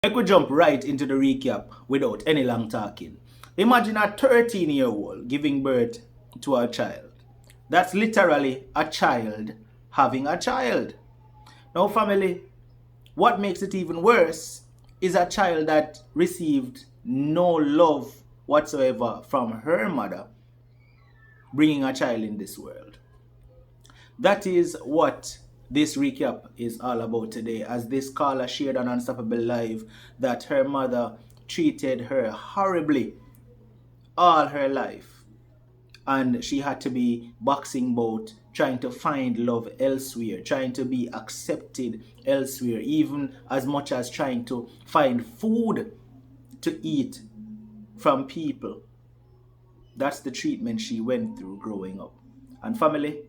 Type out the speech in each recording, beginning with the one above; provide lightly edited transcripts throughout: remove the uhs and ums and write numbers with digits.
I could jump right into the recap without any long talking. Imagine a 13-year-old giving birth to a child. That's literally a child having a child. Now, family, what makes it even worse is a child that received no love whatsoever from her mother, bringing a child in this world. That is what this recap is all about today, as this caller shared on Unstoppable Live that her mother treated her horribly all her life, and she had to be boxing both, trying to find love elsewhere, trying to be accepted elsewhere, even as much as trying to find food to eat from people. That's the treatment she went through growing up. And family,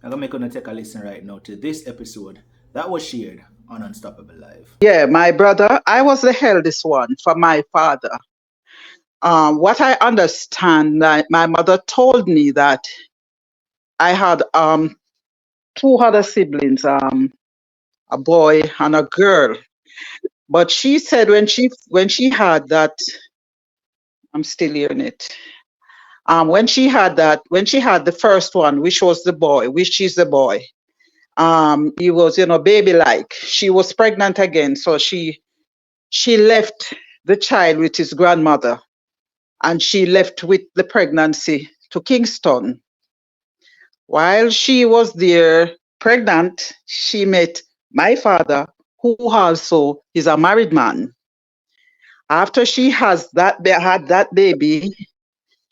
I'm gonna take a listen right now to this episode that was shared on Unstoppable Live. Yeah, my brother, I was the eldest one for my father. What I understand, that my mother told me that I had two other siblings, a boy and a girl. But she said when she had that, I'm still hearing it. When she had the first one, which was the boy, which is the boy, he was, baby like. She was pregnant again, so she left the child with his grandmother, and she left with the pregnancy to Kingston. While she was there pregnant, she met my father, who also is a married man. After she had that baby,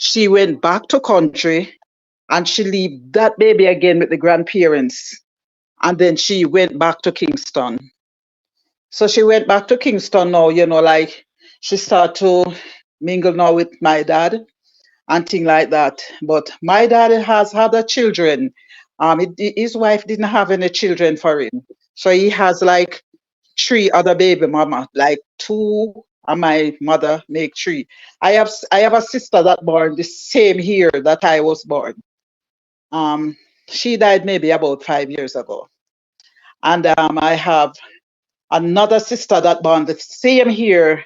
she went back to country and she left that baby again with the grandparents. And then she went back to Kingston. So she went back to Kingston now, like she started to mingle now with my dad and thing like that. But my dad has other children. His wife didn't have any children for him, so he has like three other baby mama, like two, and my mother make three. I have a sister that born the same year that I was born. Um, she died maybe about 5 years ago, and I have another sister that born the same year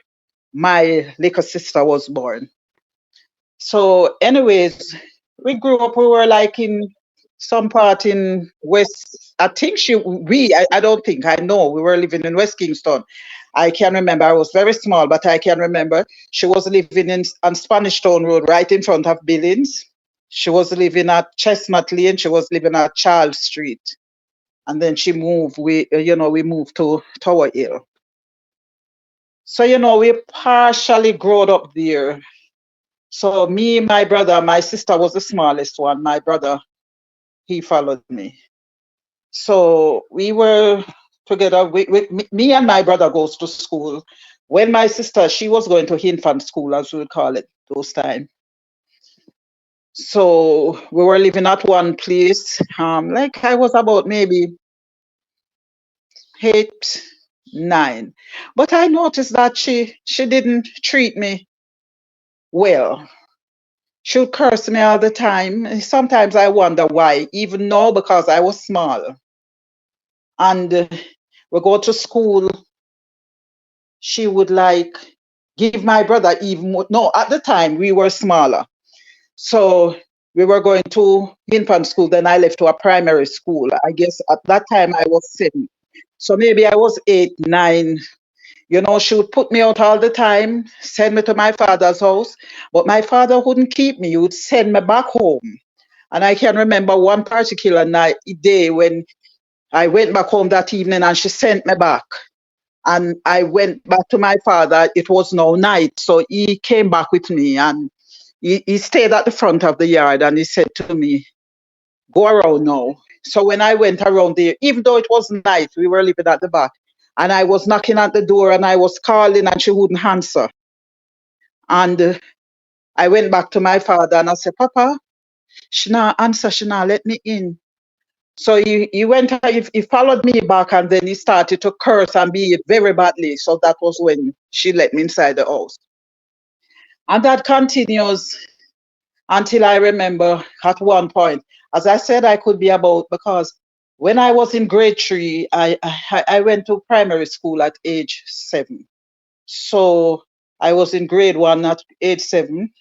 my little sister was born. So, anyways, we grew up. We were like in some part in West. I think I don't think I know. We were living in West Kingston. I can remember. I was very small, but I can remember she was living on Spanish Town Road, right in front of Billings. She was living at Chestnut Lane. She was living at Charles Street, and then she moved. We moved to Tower Hill. So we partially growed up there. So me, my brother, my sister was the smallest one. My brother, he followed me. So we were together. Me and my brother goes to school. When my sister, she was going to infant school, as we would call it those times. So we were living at one place. Like I was about maybe 8, 9. But I noticed that she didn't treat me well. She would curse me all the time. Sometimes I wonder why, even now because I was small. And we go to school, she would like give my brother even more. No, at the time we were smaller. So we were going to infant school, then I left to a primary school. I guess at that time I was 7. So maybe I was 8, 9. She would put me out all the time, send me to my father's house, but my father wouldn't keep me. He would send me back home. And I can remember one particular day when I went back home that evening and she sent me back. And I went back to my father. It was now night. So he came back with me and he stayed at the front of the yard and he said to me, go around now. So when I went around there, even though it was night, we were living at the back. And I was knocking at the door and I was calling and she wouldn't answer. And I went back to my father and I said, Papa, she not answer, she not let me in. So he followed me back and then he started to curse and behave very badly. So that was when she let me inside the house. And that continues until I remember at one point, as I said, I could be about, because when I was in grade 3, I went to primary school at age 7. So I was in grade 1 at age 7.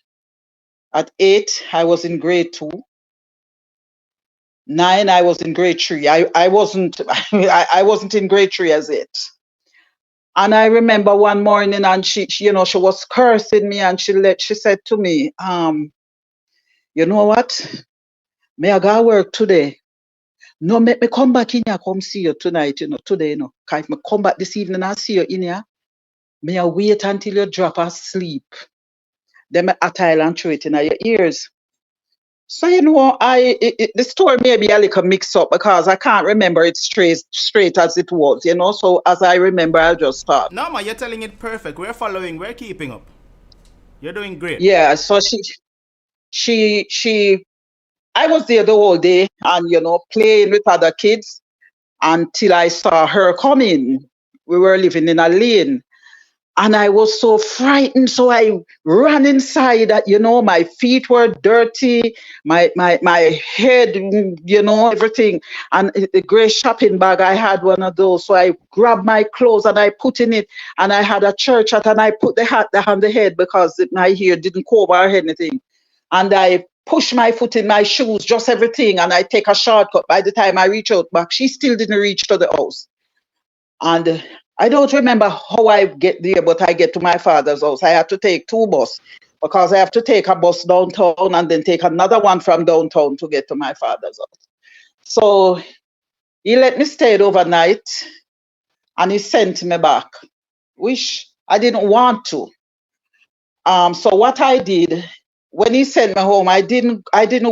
At 8, I was in grade 2. 9, I was in grade 3. I wasn't I wasn't in grade 3 as it. And I remember one morning, and she she was cursing me, and she said to me, you know what? May I go work today? No, make me come back in here, come see you tonight, today, If me come back this evening and see you in here, may I wait until you drop asleep. Then me attile and throw it in your ears. So the story may be a little mixed up because I can't remember it straight as it was, So as I remember, I'll just start. No, man, you're telling it perfect. We're following. We're keeping up. You're doing great. Yeah. So she I was there the whole day and playing with other kids until I saw her coming. We were living in a lane. And I was so frightened. So I ran inside. My feet were dirty, my head, everything. And the gray shopping bag, I had one of those. So I grabbed my clothes and I put in it. And I had a church hat and I put the hat on the head because my hair didn't cover or anything. And I push my foot in my shoes, just everything. And I take a shortcut. By the time I reach out back, she still didn't reach to the house. And I don't remember how I get there, but I get to my father's house. I had to take 2 buses because I have to take a bus downtown and then take another one from downtown to get to my father's house. So he let me stay overnight and he sent me back, which I didn't want to. So what I did when he sent me home, I didn't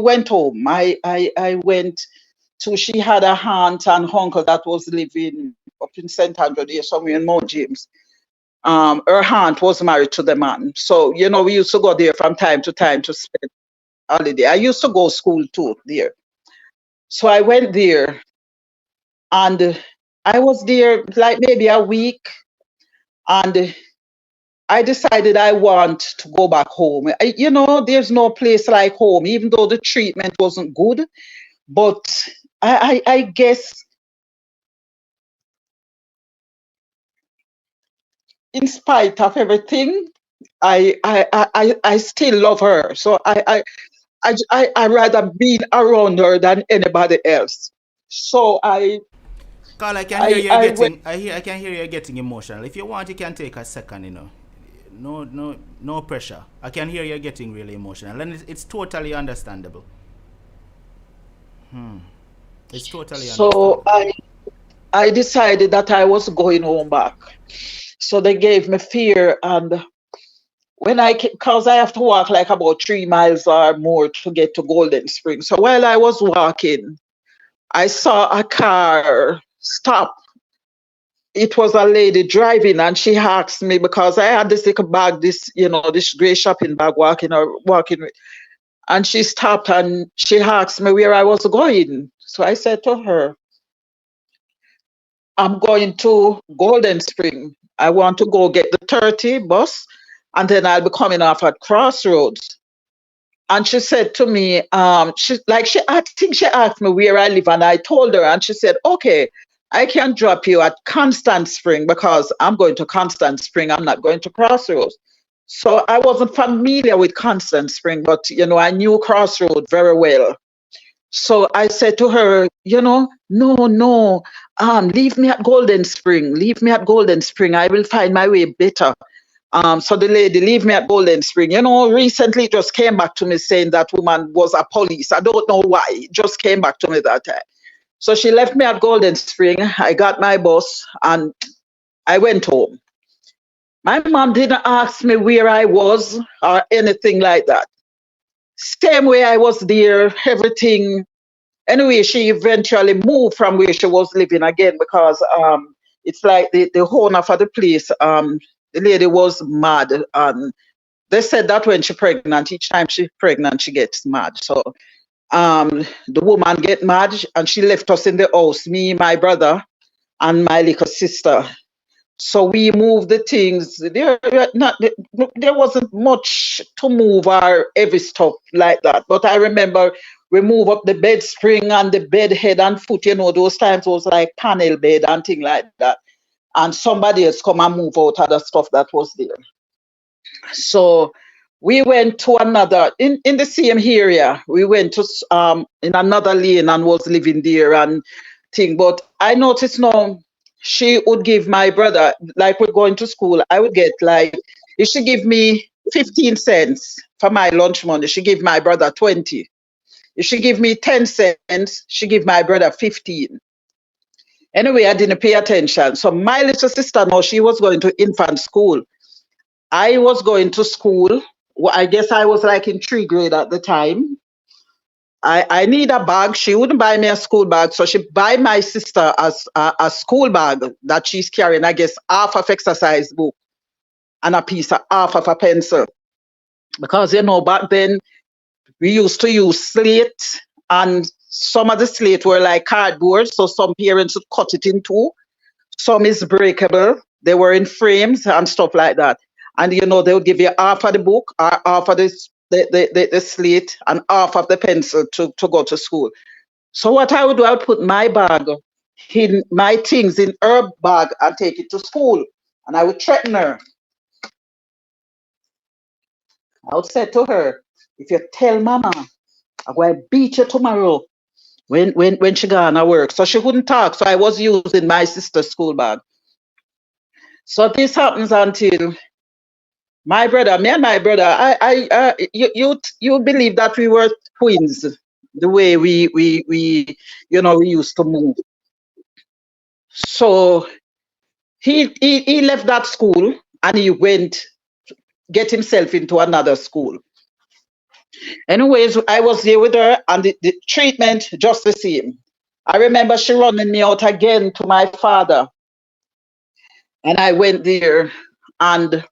went home. I went to, she had a aunt and uncle that was living up in St. Andrew there, somewhere in Mount James. Her aunt was married to the man. So, we used to go there from time to time to spend holiday. I used to go to school too there. So I went there and I was there like maybe a week and I decided I want to go back home. There's no place like home, even though the treatment wasn't good. But I guess in spite of everything, I still love her. So I rather be around her than anybody else. So Carl, I can hear you're I went. getting. I can hear you're getting emotional. If you want, you can take a second. No pressure. I can hear you're getting really emotional, and it's totally understandable. It's totally So understandable. I decided that I was going home back. So they gave me fear, and because I have to walk like about 3 miles or more to get to Golden Spring. So while I was walking, I saw a car stop. It was a lady driving and she asked me because I had this little bag, this gray shopping bag walking with. And she stopped and she asked me where I was going. So I said to her, I'm going to Golden Spring. I want to go get the 30 bus and then I'll be coming off at Crossroads. And she said to me, I think she asked me where I live, and I told her, and she said, okay, I can drop you at Constant Spring because I'm going to Constant Spring. I'm not going to Crossroads. So I wasn't familiar with Constant Spring, but I knew Crossroads very well. So I said to her, no, leave me at Golden Spring. Leave me at Golden Spring. I will find my way better. So the lady leave me at Golden Spring. Recently it just came back to me saying that woman was a police. I don't know why. It just came back to me that time. So she left me at Golden Spring. I got my bus and I went home. My mom didn't ask me where I was or anything like that. Same way I was there, everything. Anyway, she eventually moved from where she was living again because it's like the owner for the place, the lady was mad. They said that when she's pregnant, each time she's pregnant, she gets mad. So the woman get mad and she left us in the house, me, my brother, and my little sister. So we moved the things. There wasn't much to move or heavy stuff like that. But I remember we move up the bed spring and the bed head and foot. Those times was like panel bed and thing like that. and somebody else come and move out other stuff that was there. So we went to another in the same area. We went to in another lane and was living there and thing. But I noticed now she would give my brother, like we're going to school, I would get like, if she give me 15 cents for my lunch money, she give my brother 20. If she give me 10 cents, she give my brother 15. Anyway, I didn't pay attention. So my little sister now, she was going to infant school. I was going to school. I guess I was like in 3rd grade at the time. I need a bag. She wouldn't buy me a school bag, so she buy my sister a school bag that she's carrying. I guess half of exercise book and a piece of half of a pencil, because back then we used to use slate, and some of the slate were like cardboard, so some parents would cut it in two. Some is breakable. They were in frames and stuff like that. And they would give you half of the book or half of the slate and half of the pencil to go to school. So what I would do, I would put my bag in my things in her bag and take it to school. And I would threaten her. I would say to her, if you tell mama, I'm going to beat you tomorrow when she gonna work. So she wouldn't talk. So I was using my sister's school bag. So this happens until me and my brother, you believe that we were twins, the way we used to move. So he left that school and he went get himself into another school. Anyways, I was there with her and the treatment just the same. I remember she running me out again to my father. And I went there and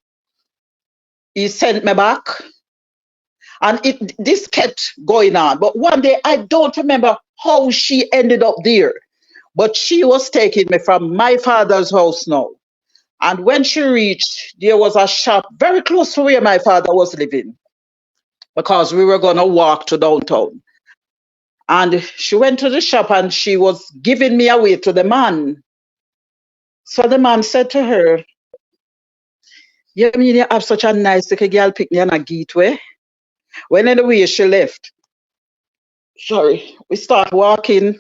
he sent me back. And this kept going on. But one day, I don't remember how she ended up there. But she was taking me from my father's house now. And when she reached, there was a shop very close to where my father was living, because we were going to walk to downtown. And she went to the shop and she was giving me away to the man. So the man said to her, "You mean you have such a nice little girl pick me on a gateway?" When anyway she left, sorry, we start walking,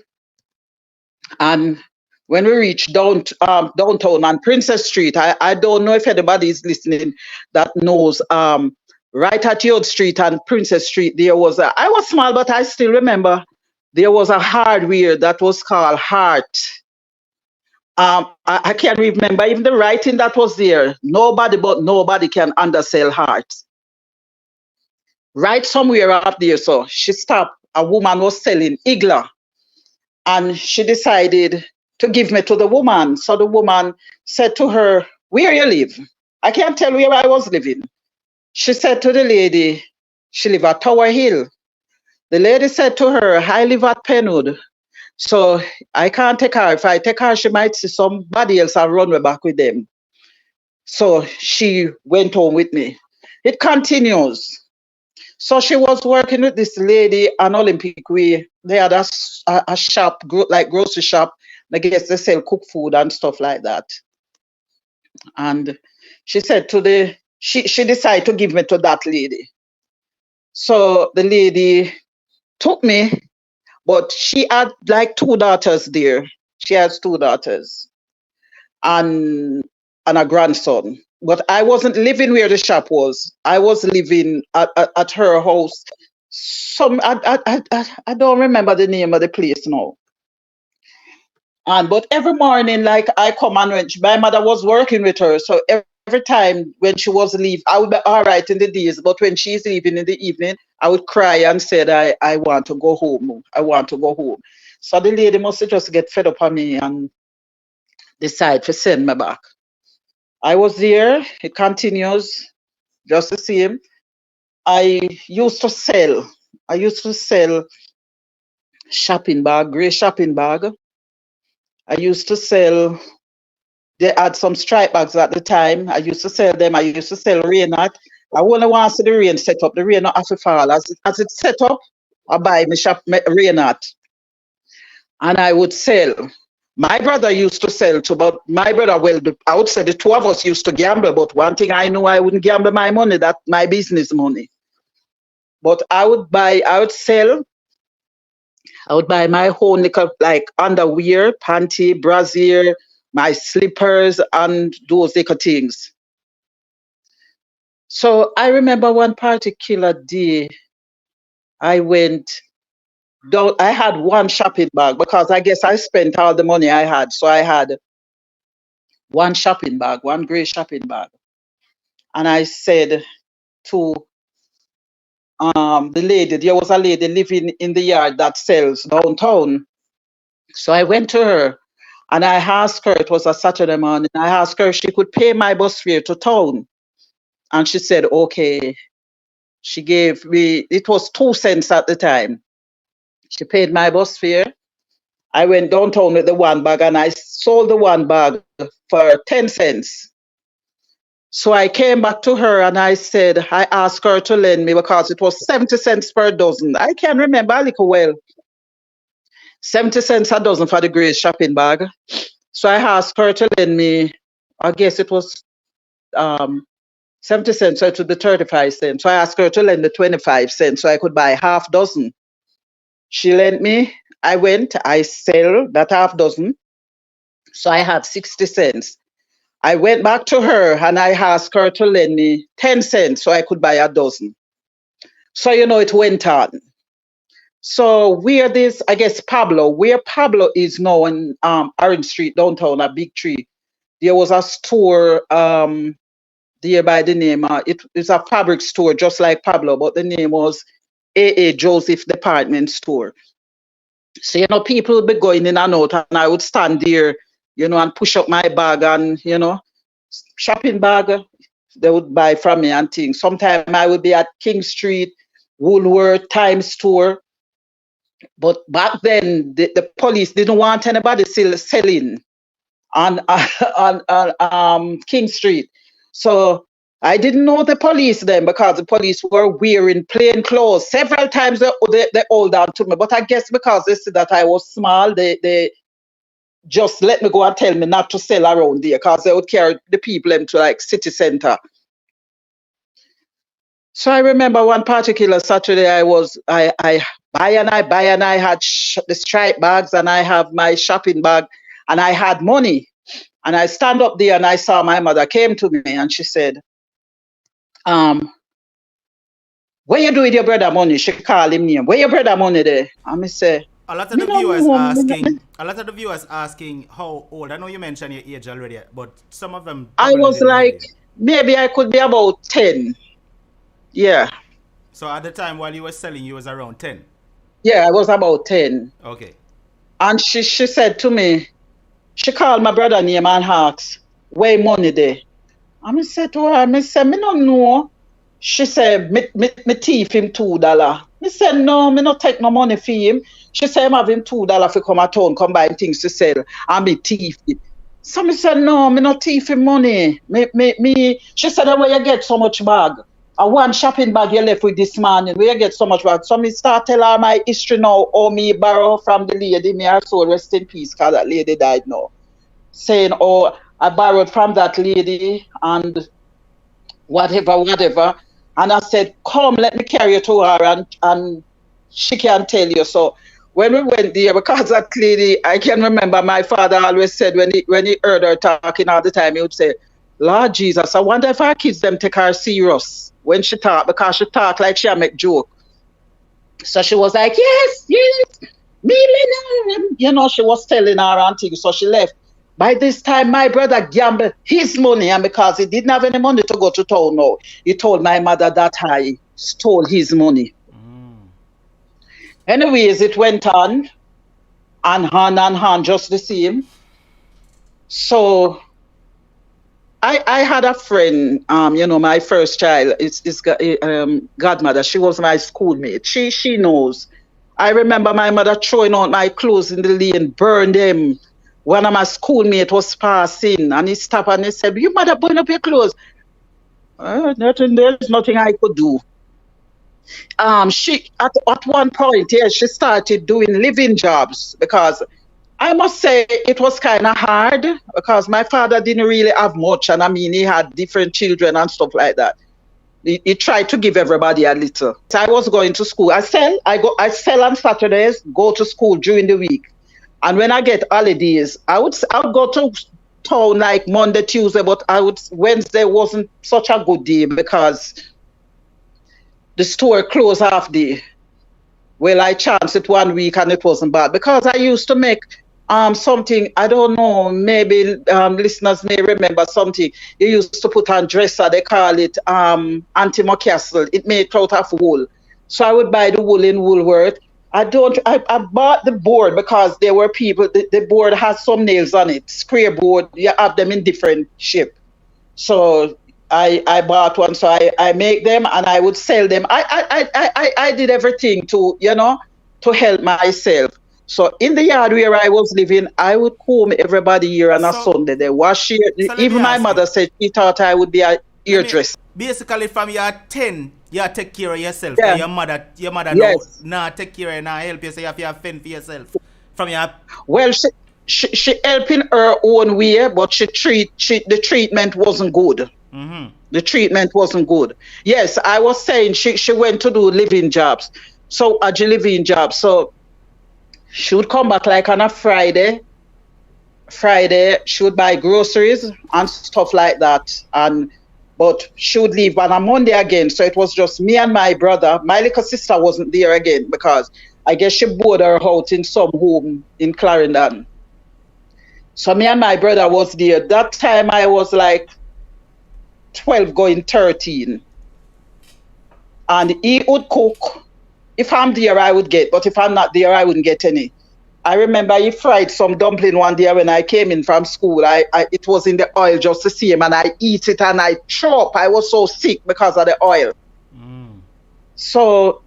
and when we reach downtown on Princess Street, I don't know if anybody is listening that knows, right at Yard Street and Princess Street, I was small, but I still remember there was a hardware that was called Heart. I can't remember even the writing that was there. Nobody but nobody can undersell Heart. Right somewhere up there, so she stopped. A woman was selling Igla, and she decided to give me to the woman. So the woman said to her, "Where you live?" I can't tell where I was living. She said to the lady, she live at Tower Hill. The lady said to her, "I live at Penwood." So I can't take her. If I take her, she might see somebody else and run me back with them. So she went home with me. It continues. So she was working with this lady on Olympic Way. They had a shop, like grocery shop. I guess they sell cooked food and stuff like that. And she said she decided to give me to that lady. So the lady took me, but she had like 2 daughters there. She has 2 daughters and a grandson. But I wasn't living where the shop was. I was living at her house. I don't remember the name of the place now. But every morning, like I come and my mother was working with her, so every time when she was leave, I would be all right in the days. But when she's leaving in the evening, I would cry and said, I want to go home. I want to go home. So the lady must just get fed up on me and decide to send me back. I was there. It continues just the same. I used to sell shopping bag, gray shopping bag. I used to sell, they had some stripe bags at the time. I used to sell them. I used to sell rain hat. I only want to see the rain set up. The rain not have to fall. As it set up, I buy my rain hat. And I would sell. My brother used to sell too, but my brother, well, I would say the two of us used to gamble, but one thing I knew, I wouldn't gamble my money, that my business money. But I would sell, I would buy my whole little like underwear, panty, brassiere, my slippers, and those little things. So I remember one particular day I went down, I had one shopping bag because I guess I spent all the money I had. So I had one shopping bag, one gray shopping bag. And I said to the lady, there was a lady living in the yard that sells downtown. So I went to her and I asked her, it was a Saturday morning, I asked her if she could pay my bus fare to town. And she said, okay. She gave me, it was 2 cents at the time. She paid my bus fare. I went downtown with the one bag and I sold the one bag for 10 cents. So I came back to her and I said, I asked her to lend me because it was 70 cents per dozen. I can remember a little well. 70 cents a dozen for the gray shopping bag. So I asked her to lend me, I guess it was 70 cents, so it would be 35 cents. So I asked her to lend me 25 cents so I could buy half dozen. She lent me, I went, I sell that half dozen. So I had 60 cents. I went back to her and I asked her to lend me 10 cents so I could buy a dozen. So, it went on. So where this, I guess where Pablo is now in Orange Street, downtown, a big tree, there was a store there by the name, it's a fabric store just like Pablo, but the name was A.A. Joseph Department Store. So, people would be going in and out and I would stand there, and push up my bag and, shopping bag, they would buy from me and things. Sometimes I would be at King Street, Woolworth, Times Store. But back then, the police didn't want anybody selling on, on King Street. So I didn't know the police then because the police were wearing plain clothes. Several times they hold on to me. But I guess because they said that I was small, they just let me go and tell me not to sell around there because they would carry the people into like city center. So I remember one particular Saturday I buy and I had the stripe bags and I have my shopping bag and I had money. And I stand up there and I saw my mother came to me and she said, where you do with your brother money? She called him name. Where your brother money there? And me say, A lot of me the no viewers know. asking, a lot of the viewers asking how old. I know you mentioned your age already, but some of them I probably was didn't hear like, you. maybe I could be about 10. Yeah. So at the time while you were selling, you was around 10. Yeah, I was about 10. Okay. And she said to me, she called my brother name and asked, where money there? And I said to her, I said, me no know. She said, me thief him $2. Me said, no, me not take no money for him. She said, I'm having $2 for come at town, come buy things to sell. And me thief it. So me said, no, me not thief him money. She said, where you get so much bag? A one shopping bag you left with this morning, where you get so much bag? So me start tell her my history now, or me borrow from the lady, me her soul rest in peace, because that lady died now. Saying, oh, I borrowed from that lady and whatever. And I said, come, let me carry you to her and she can tell you. So when we went there, because that lady, I can remember my father always said when he heard her talking all the time, he would say, Lord Jesus, I wonder if our kids them take her serious when she talk, because she talk like she make joke. So she was like, yes, me, she was telling her and things. So she left. By this time, my brother gambled his money, and because he didn't have any money to go to town now, he told my mother that I stole his money. Anyways, it went on and on, just the same. So I had a friend, my first child, it's godmother. She was my schoolmate. She knows. I remember my mother throwing out my clothes in the lane, burned them. One of my schoolmates was passing and he stopped and he said, you mother burn up your clothes. There's nothing I could do. She at one point, yeah, she started doing living jobs because I must say it was kind of hard because my father didn't really have much, and I mean he had different children and stuff like that. He tried to give everybody a little. So I was going to school. I sell on Saturdays, go to school during the week. And when I get holidays, I would go to town like Monday, Tuesday, but Wednesday wasn't such a good day because the store closed half day. Well, I chanced it one week and it wasn't bad because I used to make something, I don't know, maybe listeners may remember something. You used to put on dresser, they call it antimacassar. It made out of wool. So I would buy the wool in Woolworth. I bought the board because there were people, the board has some nails on it, square board, you have them in different shape. So I bought one, so I make them and I would sell them. I did everything to, to help myself. So in the yard where I was living, I would comb everybody here on a Sunday. They wash here. Even my mother said she thought I would be a hairdresser. Basically, from your 10, you take care of yourself. Yeah. Your mother Yes. now take care and now help you, so you have to fend for yourself. From your Well, she helped in her own way, but the treatment wasn't good. Mm-hmm. The treatment wasn't good. Yes, I was saying she went to do living jobs. So a living job. So she would come back like on a Friday. She would buy groceries and stuff like that. But she would leave on a Monday again. So it was just me and my brother. My little sister wasn't there again because I guess she bored her out in some home in Clarendon. So me and my brother was there. That time I was like 12 going 13. And he would cook. If I'm there, I would get. But if I'm not there, I wouldn't get any. I remember he fried some dumpling one day when I came in from school. It was in the oil just the same, and I eat it and I chop. I was so sick because of the oil. So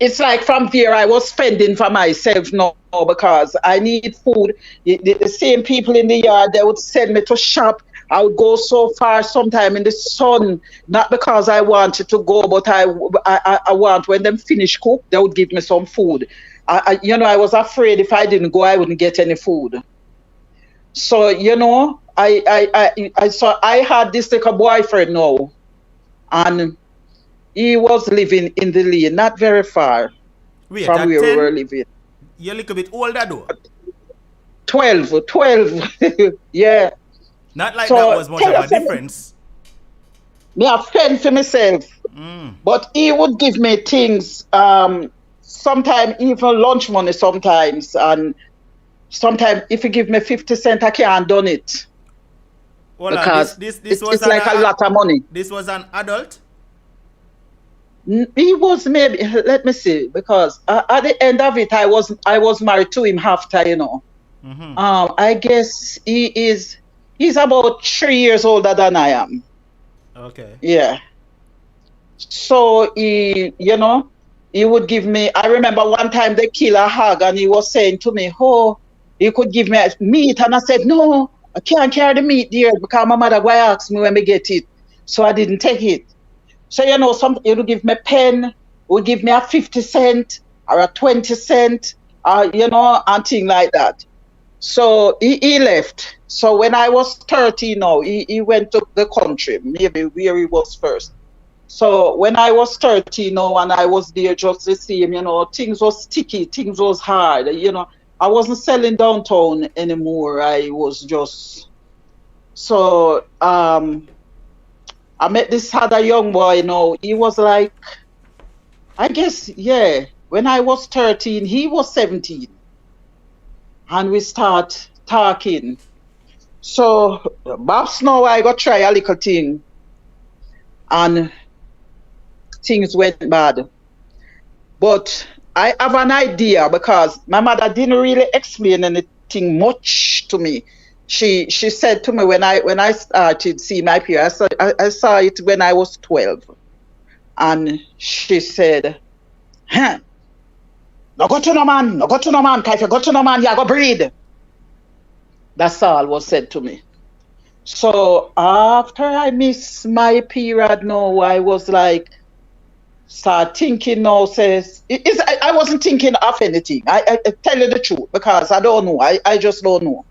it's like from there I was fending for myself now because I need food. The same people in the yard, they would send me to shop. I would go so far sometime in the sun, not because I wanted to go, but I want when them finish cook, they would give me some food. I was afraid if I didn't go, I wouldn't get any food. So, I had this like a boyfriend now, and he was living in the lane, not very far from where we were living. You're a little bit older though. 12, yeah. Not like that was much of a difference. Me I fend for myself. But he would give me things, sometimes even lunch money sometimes. And sometimes if you give me 50 cents, I can't done it. Well, because this was it's like a lot of money. This was an adult? He was maybe, let me see, because at the end of it, I was married to him after, I guess he's about 3 years older than I am. Okay. Yeah. So he would give me, I remember one time they killed a hog and he was saying to me, oh, he could give me meat. And I said, no, I can't carry the meat there because my mother will ask me when we get it. So I didn't take it. So, he would give me a pen, would give me a 50 cent or a 20 cent, and things like that. So he left. So when I was 30 now, he went to the country, maybe where he was first. So when I was 30 now and I was there just the same, things was sticky, things was hard, I wasn't selling downtown anymore. I was just, so I met this other young boy now. He was like, I guess, yeah, when I was 13, he was 17. And we start talking. So, Babs now I got try a little thing. And things went bad. But I have an idea because my mother didn't really explain anything much to me. She said to me when I started seeing my period, I saw it when I was 12. And she said, no go to no man, because if you go to no man, you go breed. That's all was said to me. So after I missed my period now, I was like start thinking now, says, I wasn't thinking of anything. I tell you the truth, because I don't know. I just don't know.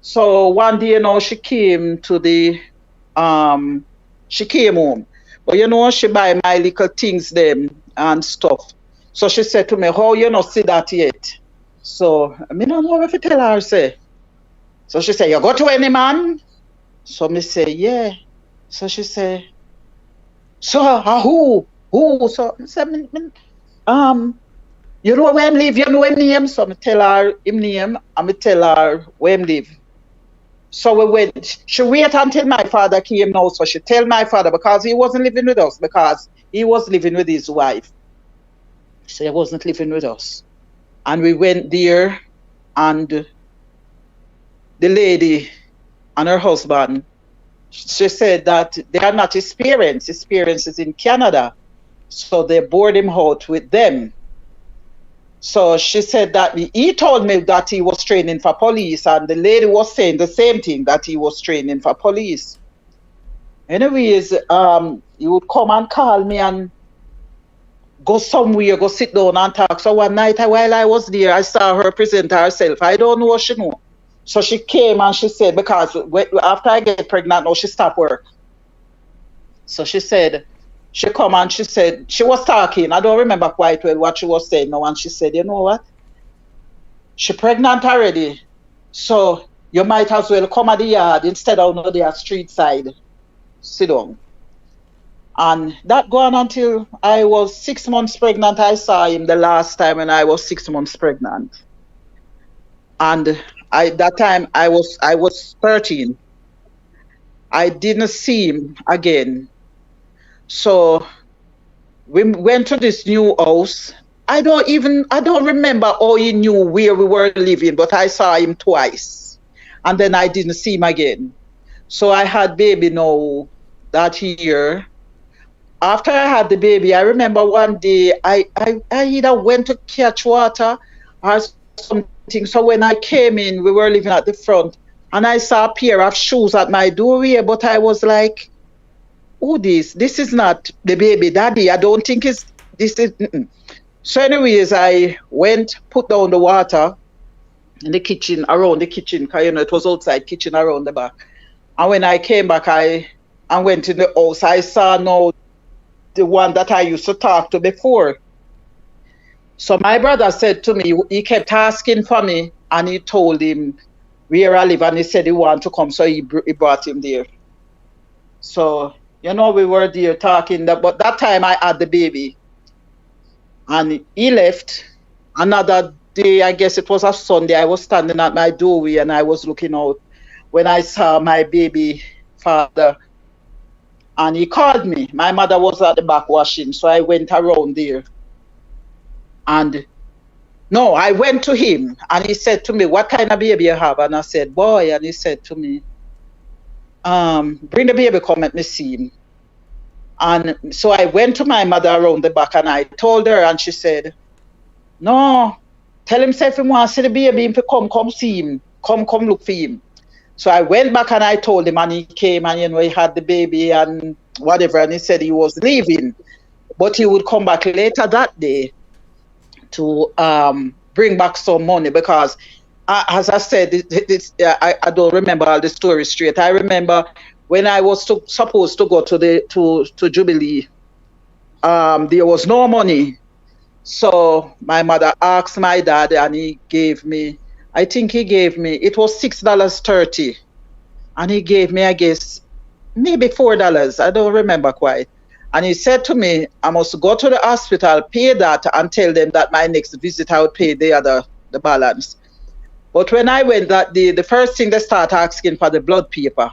So one day, she came to she came home. But she buy my little things them and stuff. So she said to me, how you not see that yet? So I don't know if I tell her, say. So she said, you go to any man? So me say, yeah. So she say, so who? Who? So I said, you know where him live, you know him name? So I tell her him name, and I tell her where him live. So we went, she wait until my father came now, so she tell my father, because he wasn't living with us, because he was living with his wife. So he wasn't living with us. And we went there, and the lady and her husband, she said that they are not his parents. His parents is in Canada. So they board him out with them. So she said that he told me that he was training for police, and the lady was saying the same thing, that he was training for police. Anyways, he would come and call me and go somewhere, go sit down and talk. So one night while I was there, I saw her present herself. I don't know what she know. So she came and she said, because after I get pregnant, now she stopped work. So she said, she come and she said, she was talking. I don't remember quite well what she was saying now. And she said, you know what? She pregnant already. So you might as well come at the yard instead of on the street side. Sit down. And that go on until I was 6 months pregnant. I saw him the last time when I was 6 months pregnant. And that time I was 13. I didn't see him again. So we went to this new house. I don't remember how he knew where we were living, but I saw him twice. And then I didn't see him again. So I had baby now that year. After I had the baby, I remember one day I either went to catch water or something. So when I came in, we were living at the front, and I saw a pair of shoes at my doorway, but I was like, oh, this is not the baby daddy. I don't think this is. So anyways, I went, put down the water in the kitchen, around the kitchen, because it was outside kitchen around the back. And when I came back, I went in the house. I saw now the one that I used to talk to before. So my brother said to me, he kept asking for me, and he told him where I live, and he said he wanted to come, so he brought him there. So, we were there talking, but that time I had the baby, and he left. Another day, I guess it was a Sunday, I was standing at my doorway, and I was looking out when I saw my baby father. And he called me. My mother was at the back washing, so I went around there. And no, I went to him, and he said to me, what kind of baby you have? And I said, boy. And he said to me, bring the baby, come let me see him. And so I went to my mother around the back, and I told her, and she said, no, tell him if he wants to see the baby, if he come see him. Come look for him. So I went back and I told him, and he came, and he had the baby and whatever, and he said he was leaving, but he would come back later that day to bring back some money, because as I said, I don't remember all the story straight. I remember when I was supposed to go to Jubilee, there was no money. So my mother asked my dad, and he gave me, I think he gave me, it was $6.30. And he gave me, I guess, maybe $4. I don't remember quite. And he said to me, I must go to the hospital, pay that, and tell them that my next visit I would pay the balance. But when I went that day, the first thing they start asking for the blood paper.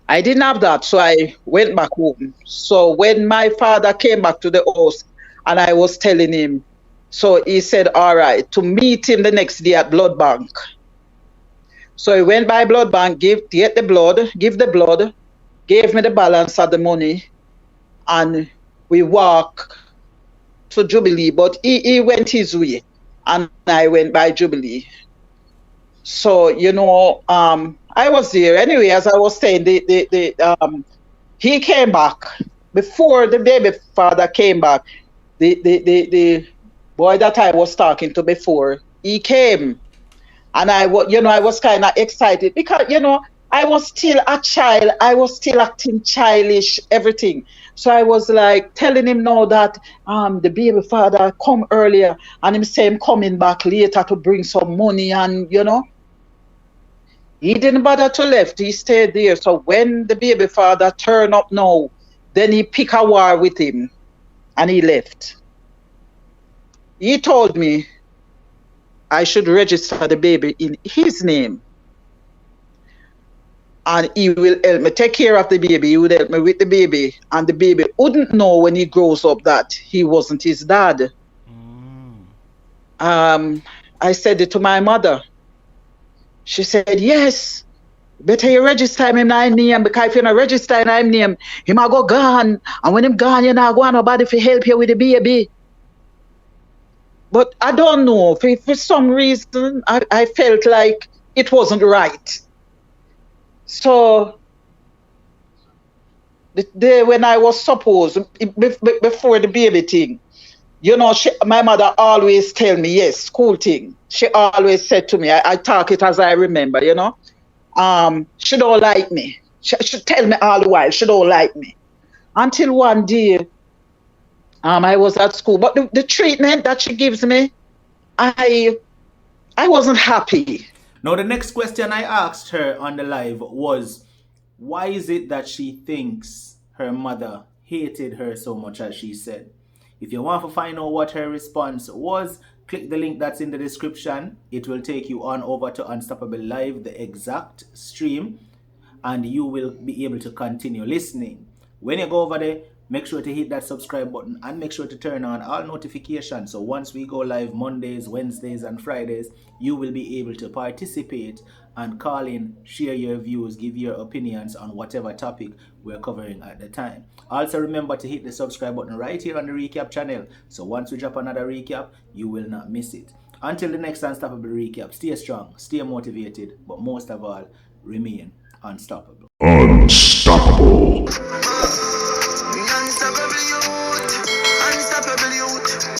I didn't have that, so I went back home. So when my father came back to the house, and I was telling him, so he said, all right, to meet him the next day at blood bank. So he went by blood bank, give the blood, gave me the balance of the money, and we walked to Jubilee. But he went his way, and I went by Jubilee. So, I was there. Anyway, as I was saying, he came back, before the baby father came back, the boy that I was talking to before, he came. And I was, I was kind of excited because, I was still a child. I was still acting childish, everything. So I was like telling him now that the baby father come earlier and him say him coming back later to bring some money and, he didn't bother to left. He stayed there. So when the baby father turned up now, then he pick a war with him and he left. He told me I should register the baby in his name. And he will help me take care of the baby. He would help me with the baby. And the baby wouldn't know when he grows up that he wasn't his dad. I said it to my mother. She said, yes, better you register him in my name, because if you not register in my name, he might go gone. And when him gone, you not go nobody to help you with the baby. But I don't know. For some reason, I felt like it wasn't right. So the day when I was supposed, before the baby thing, my mother always tell me, yes, school thing. She always said to me, I talk it as I remember, she don't like me. She tell me all the while, she don't like me. Until one day, I was at school, but the treatment that she gives me, I wasn't happy. Now, the next question I asked her on the live was, why is it that she thinks her mother hated her so much, as she said? If you want to find out what her response was, click the link that's in the description. It will take you on over to Unstoppable Live, the exact stream, and you will be able to continue listening. When you go over there, make sure to hit that subscribe button and make sure to turn on all notifications. So once we go live Mondays, Wednesdays, and Fridays, you will be able to participate and call in, share your views, give your opinions on whatever topic we're covering at the time. Also remember to hit the subscribe button right here on the recap channel. So once we drop another recap, you will not miss it. Until the next Unstoppable recap, stay strong, stay motivated, but most of all, remain unstoppable. Unstoppable.